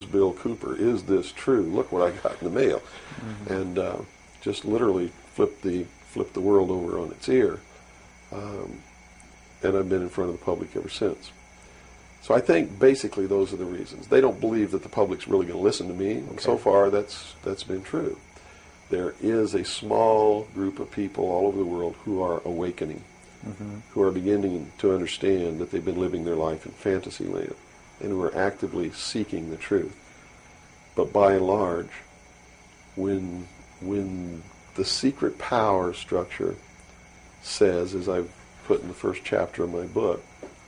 Bill Cooper, is this true? Look what I got in the mail. And just literally flipped the world over on its ear. And I've been in front of the public ever since. So I think basically those are the reasons. They don't believe that the public's really going to listen to me, and so far that's been true. There is a small group of people all over the world who are awakening, who are beginning to understand that they've been living their life in fantasy land, and who are actively seeking the truth. But by and large, when the secret power structure says, as I've put in the first chapter of my book,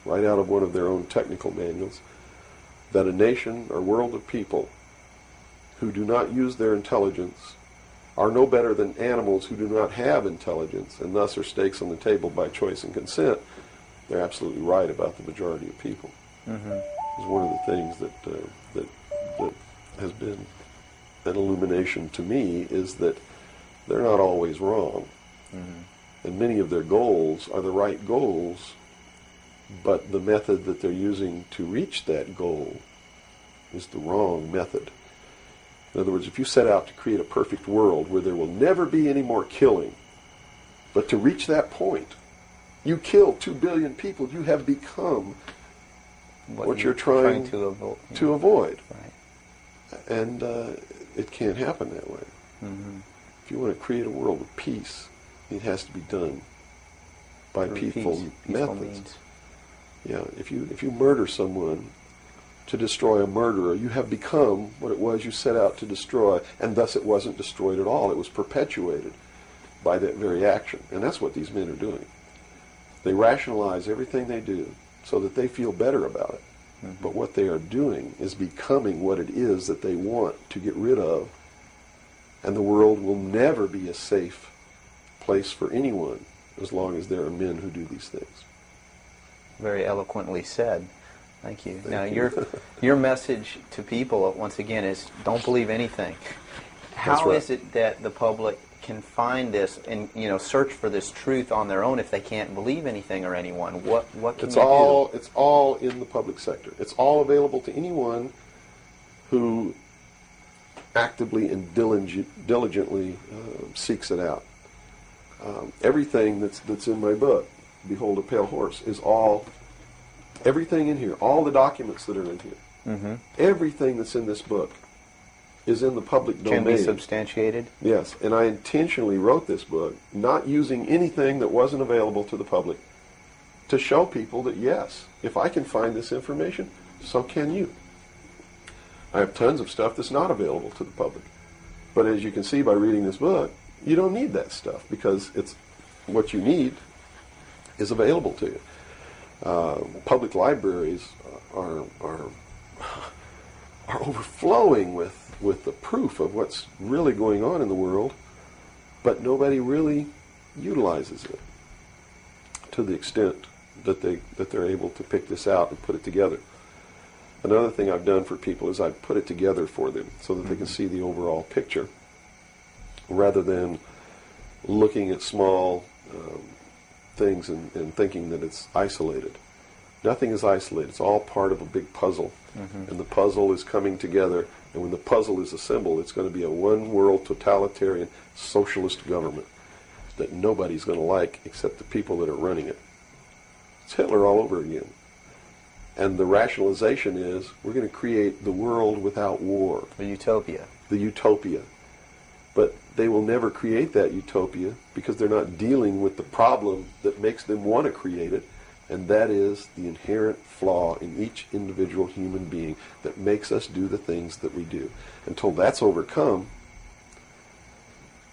right out of one of their own technical manuals, that a nation or world of people who do not use their intelligence are no better than animals who do not have intelligence, and thus are stakes on the table by choice and consent, they're absolutely right about the majority of people. It's one of the things that has been an illumination to me, is that they're not always wrong. And many of their goals are the right goals, but the method that they're using to reach that goal is the wrong method. In other words, if you set out to create a perfect world where there will never be any more killing, but to reach that point, you kill 2 billion people, you have become what you're trying to avoid. Right. And it can't happen that way. If you want to create a world of peace, it has to be done by peaceful methods. Means. Yeah, if you murder someone to destroy a murderer, you have become what it was you set out to destroy, and thus it wasn't destroyed at all. It was perpetuated by that very action. And that's what these men are doing. They rationalize everything they do so that they feel better about it. But what they are doing is becoming what it is that they want to get rid of, and the world will never be a safe place for anyone as long as there are men who do these things. Very eloquently said. Thank you. Now, you. your message to people, once again, is don't believe anything. How right. is it that the public can find this and search for this truth on their own if they can't believe anything or anyone? What can you do? It's all in the public sector. It's all available to anyone who actively and diligently seeks it out. Everything that's in my book, Behold a Pale Horse, is everything in here, all the documents that are in here, everything that's in this book is in the public domain. Can be substantiated? Yes, and I intentionally wrote this book not using anything that wasn't available to the public to show people that, yes, if I can find this information, so can you. I have tons of stuff that's not available to the public. But as you can see by reading this book, you don't need that stuff because it's what you need is available to you. Public libraries are overflowing with the proof of what's really going on in the world, but nobody really utilizes it to the extent that they're able to pick this out and put it together. Another thing I've done for people is I've put it together for them so that they can see the overall picture rather than looking at small things and thinking that it's isolated. Nothing is isolated. It's all part of a big puzzle. And the puzzle is coming together, and when the puzzle is assembled, it's going to be a one-world totalitarian socialist government that nobody's going to like except the people that are running it. It's Hitler all over again. And the rationalization is we're going to create the world without war. The utopia. The utopia. But they will never create that utopia because they're not dealing with the problem that makes them want to create it, and that is the inherent flaw in each individual human being that makes us do the things that we do. Until that's overcome,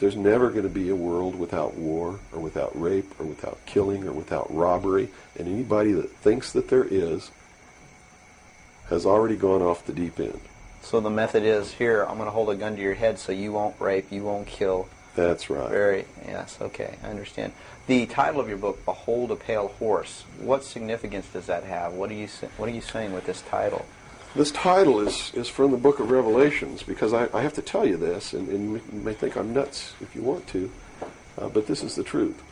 there's never going to be a world without war or without rape or without killing or without robbery, and anybody that thinks that there is has already gone off the deep end. So the method is, here, I'm going to hold a gun to your head so you won't rape, you won't kill. That's right. Yes, okay, I understand. The title of your book, Behold a Pale Horse, what significance does that have? What are you saying with this title? This title is from the book of Revelations, because I have to tell you this, and you may think I'm nuts if you want to, but this is the truth.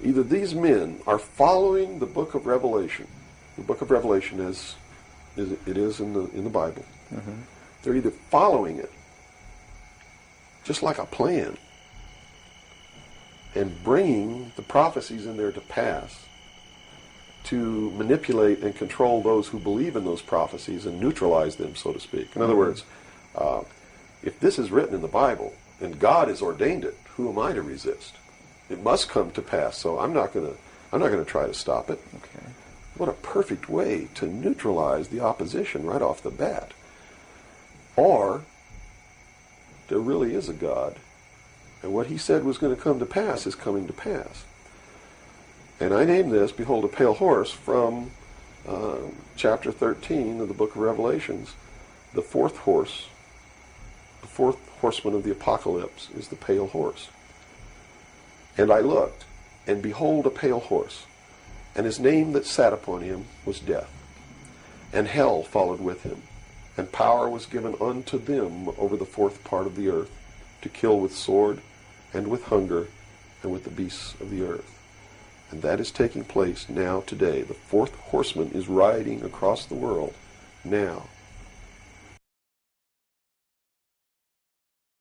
Either these men are following the book of Revelation, the book of Revelation as it is in the Bible, They're either following it, just like a plan, and bringing the prophecies in there to pass to manipulate and control those who believe in those prophecies and neutralize them, so to speak. In other words, if this is written in the Bible and God has ordained it, who am I to resist? It must come to pass, so I'm not going to try to stop it. Okay. What a perfect way to neutralize the opposition right off the bat. Or there really is a God, and what he said was going to come to pass is coming to pass. And I named this, Behold a Pale Horse, from chapter 13 of the book of Revelations. The fourth horse, the fourth horseman of the apocalypse is the pale horse. And I looked, and behold a pale horse, and his name that sat upon him was Death. And hell followed with him, and power was given unto them over the fourth part of the earth, to kill with sword, and with hunger, and with the beasts of the earth. And that is taking place now today. The fourth horseman is riding across the world now.